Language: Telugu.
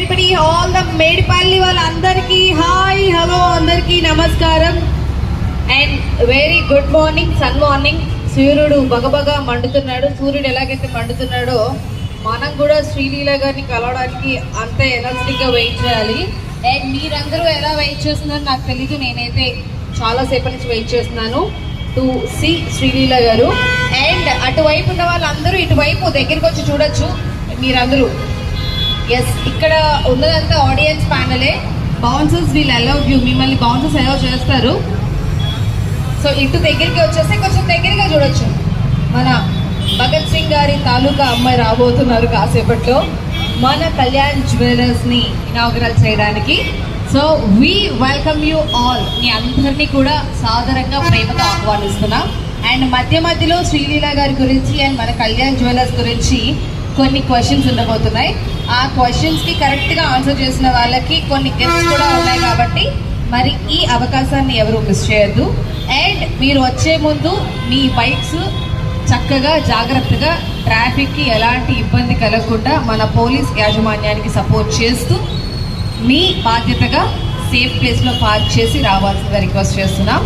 everybody, all the Medipalli వాళ్ళందరికీ హాయ్ హలో అందరికీ నమస్కారం and very good morning. Sun morning. సూర్యుడు బగబగా మండుతున్నాడు. సూర్యుడు ఎలాగైతే మండుతున్నాడో మనం కూడా శ్రీలీల గారిని కలవడానికి అంతే ఎనర్జెటిక్గా వెయిట్ చేయాలి. అండ్ మీరందరూ ఎలా వెయిట్ చేస్తున్నారో నాకు తెలీదు. నేనైతే చాలాసేపటి నుంచి వెయిట్ చేస్తున్నాను టు సి శ్రీలీల గారు. అండ్ అటువైపు ఉన్న వాళ్ళందరూ ఇటువైపు దగ్గరికి వచ్చి చూడొచ్చు మీరందరూ. ఎస్, ఇక్కడ ఉన్నదంతా ఆడియన్స్ ప్యానలే. బౌన్సర్స్ వీల్ అలౌ యూ, మిమ్మల్ని బౌన్సర్స్ అలౌ చేస్తారు. సో ఇటు దగ్గరికి వచ్చేస్తే కొంచెం దగ్గరగా చూడొచ్చు. మన భగత్ సింగ్ గారి తాలూకా అమ్మాయి రాబోతున్నారు కాసేపట్లో మన కళ్యాణ్ జ్యువెలర్స్ని ఇనాగరల్ చేయడానికి. So we welcome you all. మీ అందరినీ కూడా సాదరంగా ప్రేమతో ఆహ్వానిస్తున్నాం. అండ్ మధ్య మధ్యలో శ్రీలీల గారి గురించి అండ్ మన కళ్యాణ్ జ్యువెలర్స్ గురించి కొన్ని క్వశ్చన్స్ ఉండబోతున్నాయి. ఆ క్వశ్చన్స్కి కరెక్ట్గా ఆన్సర్ చేసిన వాళ్ళకి కొన్ని గిఫ్ట్స్ కూడా ఉన్నాయి. కాబట్టి మరి ఈ అవకాశాన్ని ఎవరు మిస్ చేయొద్దు. అండ్ మీరు వచ్చే ముందు మీ బైక్స్ చక్కగా జాగ్రత్తగా ట్రాఫిక్కి ఎలాంటి ఇబ్బంది కలగకుండా మన పోలీస్ యాజమాన్యానికి సపోర్ట్ చేస్తూ మీ బాధ్యతగా సేఫ్ ప్లేస్లో పార్క్ చేసి రావాల్సిందిగా రిక్వెస్ట్ చేస్తున్నాం.